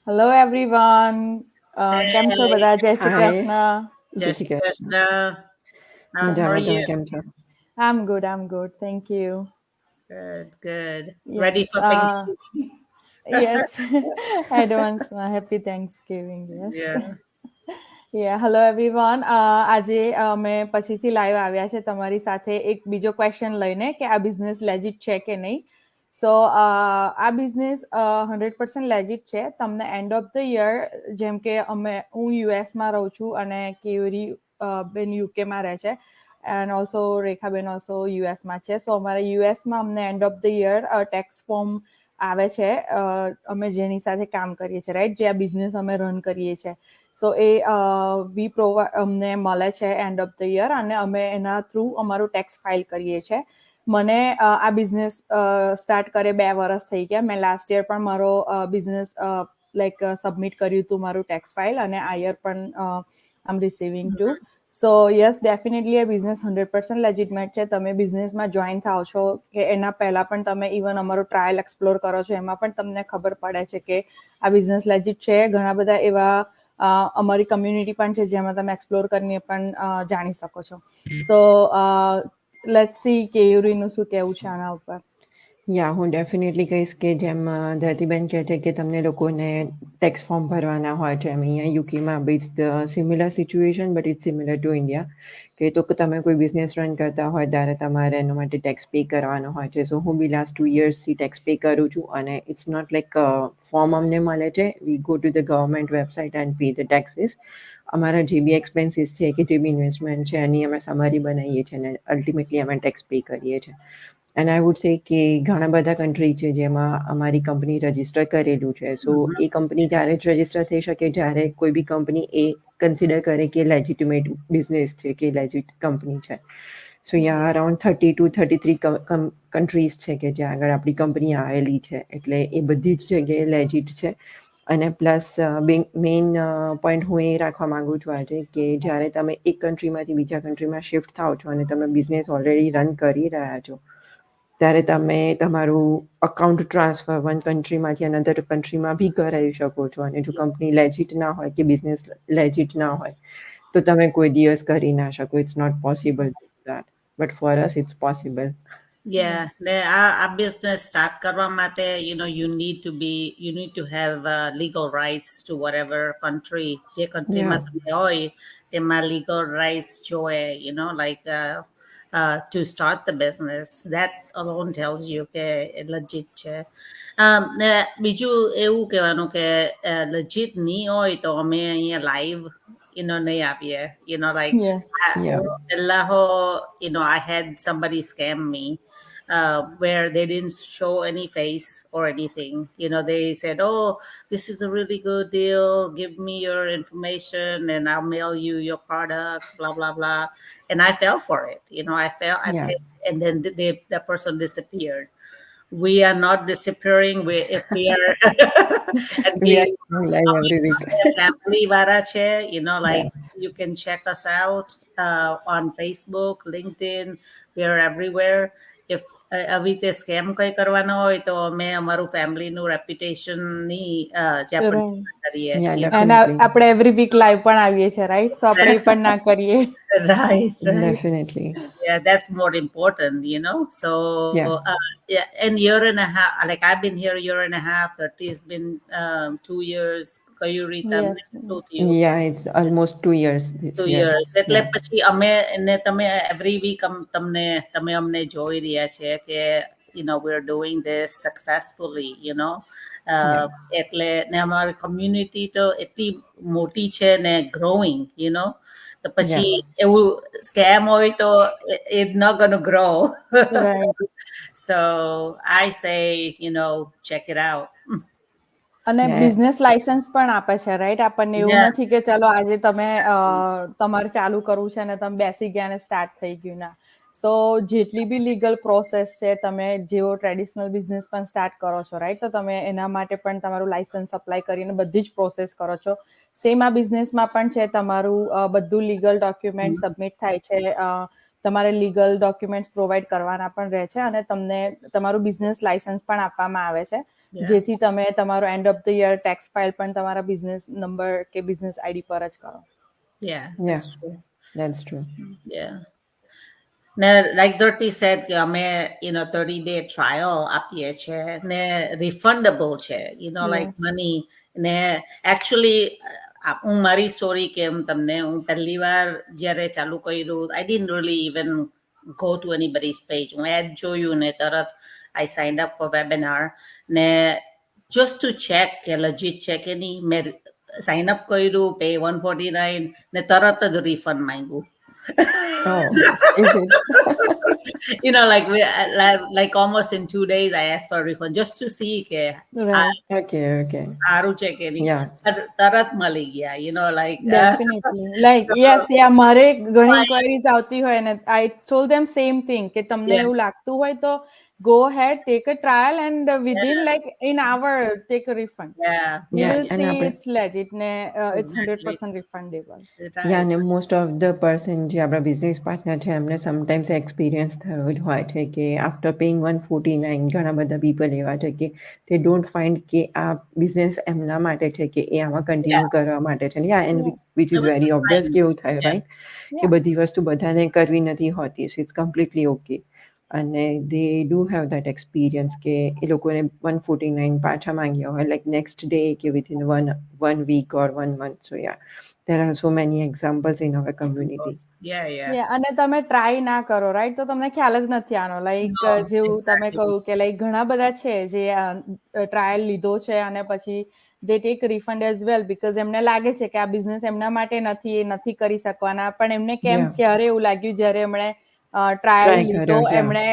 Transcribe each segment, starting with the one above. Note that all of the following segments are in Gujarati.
હેલો એવરીવન, કેમ છો બધા? જય શ્રી હાય કૃષ્ણ. જય જય શ્રી શ્રી કૃષ્ણ. કૃષ્ણ. How are મજામાં, તમે you? કેમ છો? I'm good. Thank you. Good. Ready Yes, for Thanksgiving? yes. Advance happy Thanksgiving. Yes. Yeah. Hello everyone. આજે અમે પછીથી લાઈવ આવ્યા છે તમારી સાથે એક બીજો ક્વેશ્ચન લઈને કે આ બિઝનેસ લેજિટ છે કે નહીં. સો આ બિઝનેસ 100% લેજિટ છે. તમને એન્ડ ઓફ ધ યર, જેમ કે હું યુએસમાં રહું છું અને કેવરી બેન યુકેમાં રહે છે, એન્ડ ઓલ્સો રેખાબેન ઓલ્સો યુએસમાં છે. સો અમારે યુએસમાં અમને end of the year tax form આવે છે, અમે જેની સાથે કામ કરીએ છીએ, રાઈટ, જે આ બિઝનેસ અમે રન કરીએ છીએ. સો એ અમને મળે છે એન્ડ ઓફ ધ યર, અને અમે એના થ્રુ અમારું ટેક્સ ફાઇલ કરીએ છીએ. મને આ બિઝનેસ સ્ટાર્ટ કરે 2 વર્ષ થઈ ગયા. મેં લાસ્ટ યર પણ મારો બિઝનેસ લાઈક સબમિટ કર્યું હતું મારું ટેક્સ ફાઇલ, અને આ યર પણ આમ receiving to. So yes, definitely આ બિઝનેસ 100% લેજિટમેટ છે. તમે બિઝનેસમાં જોઈન થાવ છો કે એના પહેલાં પણ તમે ઇવન અમારો ટ્રાયલ એક્સપ્લોર કરો છો, એમાં પણ તમને ખબર પડે છે કે આ બિઝનેસ લેજિટ છે. ઘણા બધા એવા અમારી કમ્યુનિટી પણ છે જેમાં તમે એક્સપ્લોર કરીને પણ જાણી શકો છો. સો લેટ્સ સી કેયુરીનું શું કહેવું છે આના ઉપર. હું ડેફિનેટલી કહીશ કે જેમ ધરતીબેન કહે છે કે તમને લોકોને ટેક્સ ફોર્મ ભરવાના હોય છે, એમ અહીંયા યુકેમાં બી similar situation, but it's similar to India. કે તો તમે કોઈ બિઝનેસ રન કરતા હોય ત્યારે તમારે એના માટે ટેક્સ પે કરવાનો હોય છે. સો હું બી લાસ્ટ 2 yearsથી ટેક્સ પે કરું છું, અને ઇટ્સ નોટ લાઈક ફોર્મ અમને મળે છે. We go to the government website and pay the taxes. અમારા જે બી એક્સપેન્સીસ છે કે જે બી ઇન્વેસ્ટમેન્ટ છે એની અમે સમરી બનાવીએ છીએ, અને અલ્ટિમેટલી અમે ટેક્સ પે કરીએ છીએ. એન્ડ આઈ વુડ સે કે ઘણા બધા કન્ટ્રી છે જેમાં અમારી કંપની રજીસ્ટર કરેલું છે. સો એ કંપની ત્યારે જ રજીસ્ટર થઈ શકે જ્યારે કોઈ બી કંપની એ કન્સિડર કરે કે લેજિટિમેટ બિઝનેસ છે, કે લેજિટ કંપની છે. સો અરાઉન્ડ 30 to 33 કન્ટ્રીઝ છે કે જ્યાં આગળ આપણી કંપની આવેલી છે. એટલે એ બધી જ જગ્યાએ લેજિટ છે. અને પ્લસ મેઇન પોઈન્ટ હું એ રાખવા માંગુ છું આજે, કે જ્યારે તમે એક કન્ટ્રીમાંથી બીજા કન્ટ્રીમાં શિફ્ટ થાવ છો અને તમે બિઝનેસ ઓલરેડી રન કરી રહ્યા છો, ત્યારે તમે તમારું અકાઉન્ટ ટ્રાન્સફર વન કન્ટ્રીમાંથી અનધર કન્ટ્રીમાં બી કરાવી શકો છો. અને જો કંપની લેજિટ ના હોય કે બિઝનેસ લેજિટ ના હોય તો તમે કોઈ દિવસ કરી ના શકો. It's not possible that, but for us it's possible. Yeah. આ business start કરવા માટે, you need to have legal rights to whatever country. જે countryમાં તમે હોય તેમાં legal rights જોઈએ, like to start the business. That alone tells you કે legit છે. ને બીજું એવું કહેવાનું કે legit નહીં હોય તો અમે અહીંયા live નહીં આવીએ, like yes. I had somebody scam me, where they didn't show any face or anything. They said, "Oh, this is a really good deal. Give me your information and I'll mail you your product." Blah blah blah. And I fell for it. I fell. I paid, and then that person disappeared. We are not disappearing. If we are, and we Live every week. family વાળા છે, like Yeah. you can check us out on Facebook, LinkedIn. We are everywhere. If આવી રીતે સ્કેમ કઈ કરવાનો હોય તો અમે અમારું ફેમિલીનું રેપ્યુટેશનની જે આપણે કરીએ. Yeah, અને definitely. આપણે એવરી વીક લાઈવ પણ આવીએ છીએ, રાઈટ? સો આપણે એ પણ ના કરીએ. Right. Definitely. Yeah, that's more important, So, Yeah. and year and a half, like I've been here a year and a half, Tarti's been 2 years, Kayuri તમને યસ. કેટલું થયું? Yeah, it's almost 2 years this 2 year. years. એટલે Yeah. પછી તમે every week તમે અમને જોઈ રહ્યા છે કે we're doing this successfully, Yeah. એટલે ને અમારી community તો એટલી મોટી છે ને growing, તો પછી એવું scam હોય તો it's not gonna grow. Right. So I say, check it out. અને Yeah. બિઝનેસ લાયસન્સ પણ આપે છે, રાઈટ? આપણને એવું Yeah. નથી કે ચલો આજે તમે તમારે ચાલુ કરવું છે અને તમે બેસી ગયા અને સ્ટાર્ટ થઈ ગયું, ના. સો જેટલી બી લીગલ પ્રોસેસ છે, તમે જેવો ટ્રેડિશનલ બિઝનેસ પણ સ્ટાર્ટ કરો છો, રાઈટ, તો તમે એના માટે પણ તમારું લાયસન્સ અપ્લાય કરીને બધી જ પ્રોસેસ કરો છો. સેમ આ બિઝનેસમાં પણ છે. તમારું બધું લીગલ ડોક્યુમેન્ટ સબમિટ થાય છે. તમારે લીગલ ડોક્યુમેન્ટ્સ પ્રોવાઈડ કરવાના પણ રહે છે, અને તમને તમારું બિઝનેસ લાયસન્સ પણ આપવામાં આવે છે. Yeah. જેથી તમે તમારો end of the year tax file પણ તમારા બિઝનેસ નંબર કે બિઝનેસ આઈડી પર જ કરો. Yeah, Yeah, that's true. that's true. Yeah. ને like Dirty said કે અમે 30-day trial આપીએ છે ને રિફંડેબલ છે like Yes. money ને actually હું મારી સ્ટોરી કેમ તમને હું પહેલી વાર જ્યારે ચાલુ કર્યું I didn't really even go to anybody's page હું ad જોયું ને તરત I signed up for webinar ને just to check કે legit છે કે નહીં મેં સાઇન અપ કર્યું પે 149 ને તરત જ રિફંડ માંગ્યું. Oh, is it? like almost in 2 days I asked for a refund just to see કે Right. Okay. સારું છે કે નહીં Yeah. તરત મળી ગયા like Definitely. Like, yes, yeah, મારે ઘણી inquiries આવતી હોય ને I told them same thing કે તમને Yeah. એવું લાગતું હોય તો go ahead, take a trial and within like in hour take a refund. yeah You Yeah, will and see આપણે it's legit ne it's Exactly. 100% refundable. Yeah, અને મોસ્ટ ઓફ ધ પર્સન જે આપણા બિઝનેસ પાર્ટનર છે એમને સમટાઈમ્સ એક્સપિરિયન્સ થયો જ હોય છે કે આફ્ટર પેઇંગ 149 ઘણા બધા પીપલ એવા છે કે તે ડોન્ટ ફાઇન્ડ કે આ બિઝનેસ એમના માટે છે કે એ આમાં કન્ટિન્યુ કરવા માટે છે યા and which is very obvious કે એવું થાય રાઈટ કે બધી વસ્તુ બધાને કરવી નથી હોતી સો ઇટ્સ કમ્પ્લીટલી ઓકે અને they do have that experience કે એ લોકોને 149 પાછા માંગ્યા હોય લાઈક નેક્સ્ટ ડે કે within one week or 1 month so yeah there are so many examples in our community. yeah અને તમે ટ્રાય ના કરો રાઈટ તો તમને ખ્યાલ જ નથી આનો લાઈક No, જેવું તમે exactly. કહ્યું કે લાઈક ઘણા બધા છે જે ટ્રાયલ લીધો છે અને પછી દે tech refund as well because એમને લાગે છે કે આ બિઝનેસ એમના માટે નથી એ નથી કરી શકવાના પણ એમને કેમ Yeah. ક્યારે એવું લાગ્યું જ્યારે એમણે ટ્રાયલ Try લીધો કર્યો, yeah. એમણે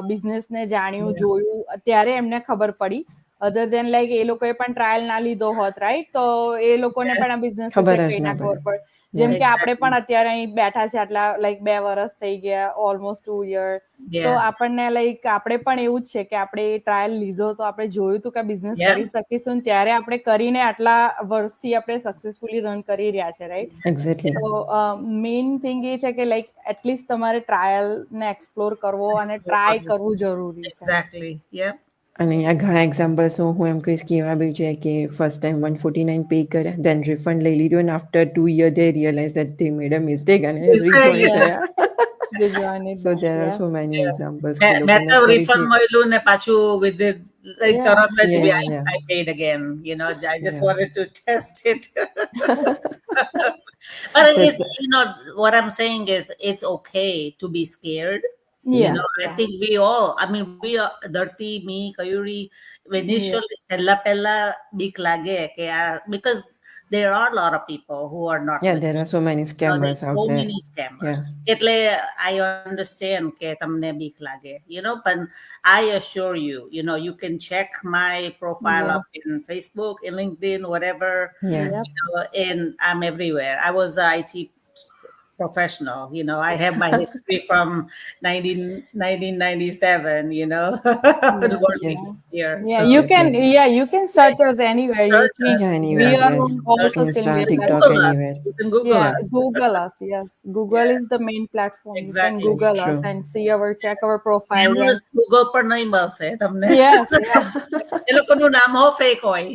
બિઝનેસને જાણ્યું જોયું ત્યારે એમને ખબર પડી અધર દેન લાઈક એ લોકોએ પણ ટ્રાયલ ના લીધો હોત રાઈટ તો એ લોકોને પણ આ બિઝનેસ ખબર જ કઈ ના ના ખબર પડે. પડે જેમ કે આપણે Exactly. પણ અત્યારે અહીં બેઠા છે આટલા લાઈક 2 વર્ષ થઈ ગયા ઓલમોસ્ટ 2 year તો Yeah. આપણને લાઈક આપણે પણ એવું જ છે કે આપણે ટ્રાયલ લીધો તો આપણે જોયું હતું કે બિઝનેસ Yeah. કરી શકીશું ને ત્યારે આપણે કરીને આટલા વર્ષથી આપણે સક્સેસફુલી રન કરી રહ્યા છે રાઈટ Exactly. તો મેઇન થિંગ એ છે કે લાઈક એટલીસ્ટ તમારે ટ્રાયલ ને એક્સપ્લોર કરવો અને ટ્રાય કરવું જરૂરી છે Exactly. Yeah. અને અહીંયા ઘણા એક્ઝામ્પલ્સ હું એમ કહીશ કે એવા બી છે કે ફર્સ્ટ ટાઈમ 149 પે કર્યા દેન રિફંડ લઈ લીધું અને after 2 year they realize that they made a mistake અને રીજોઈન Yeah. થયા They join it so back, there are yeah. so many examples મેં કે મેં લોકોને તો ફરીથી રિફંડ મળ્યું ને પાછું with it like Yeah. તરત જ Yeah. I paid again I just Yeah. wanted to test it but So it's what I'm saying is it's okay to be scared. Yes, I yeah. think we are Dirty, me, Kayuri, initially pella big lage because there are a lot of people who are not yeah there are so many scammers there's out so there many scammers. yeah એટલે I understand કે તમને બીક લાગે but I assure you you can check my profile Yes. up in Facebook, in LinkedIn, whatever. yeah Yep. And I'm everywhere. I was an IT professional. I have my history from 1997. Working Yeah. here. Yeah, So you can search us anywhere. search us. yeah We anywhere are yes on all Search social Insta, media TikTok, Google platforms. us. anywhere You can Google Yeah, us. Google us. Yes, Google Yeah. is the main platform. You can Exactly. Google That's us true. and see check our profiles. Scammers Google પર નહીં મળશે તમને Yes, yeah, એ લોકોનું નામ હો ફેક હોય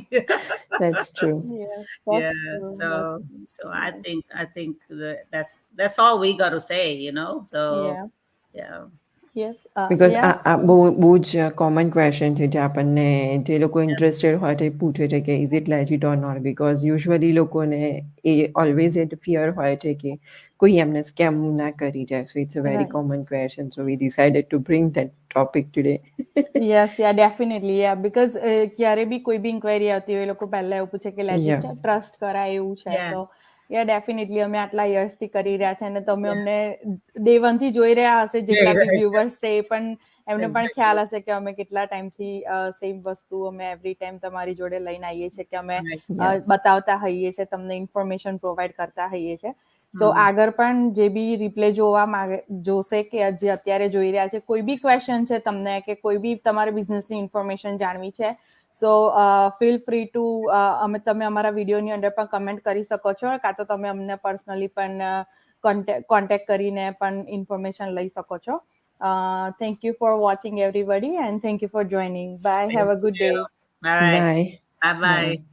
that's true yes, that's yeah true. so That's so true. I think that's all we got to say so Yeah, yeah yes, because yeah, આ બહુ જ કોમન ક્વેશ્ચન છે જે આપણને જે લોકો ઇન્ટરેસ્ટેડ હોય તે પૂછે છે કે is it legit or not because usually લોકોને એ ઓલવેઝ એ ફિયર હોય છે કે કોઈ એમને સ્કેમ ના કરી જાય so it's a very right. Common question so we decided to bring that topic today Yes, yeah, definitely, yeah, because ક્યારે બી કોઈ બી ઇન્ક્વાયરી આવતી હોય એ લોકો પહેલા એવું પૂછે કે લેજિટ Yeah. છે ટ્રસ્ટ કરાય એવું છે Yeah. સો યા ડેફિનેટલી અમે આટલા યર્સથી કરી રહ્યા છે અને તમે અમને ડે 1 થી જોઈ રહ્યા હશે જેટલા બી right. વ્યુઅર્સ છે એ પણ એમને પણ Exactly. ખ્યાલ હશે કે અમે કેટલા ટાઈમથી સેમ વસ્તુ અમે એવરી ટાઈમ તમારી જોડે લઈને આવીએ છીએ કે અમે Right. બતાવતા હોઈએ છીએ તમને ઇન્ફોર્મેશન પ્રોવાઈડ કરતા હોઈએ છીએ સો આગળ પણ જે બી રિપ્લે જોશે કે જે અત્યારે જોઈ રહ્યા છે કોઈ બી ક્વેશ્ચન છે તમને કે કોઈ બી તમારે બિઝનેસની ઇન્ફોર્મેશન જાણવી છે સો ફીલ ફ્રી ટુ તમે અમારા વિડીયોની અંદર પણ કમેન્ટ કરી શકો છો કાં તો તમે અમને પર્સનલી પણ કોન્ટેક્ટ કરીને પણ ઇન્ફોર્મેશન લઈ શકો છો thank you for watching everybody and thank you for joining by have a good day All right. Bye. Bye bye. Bye.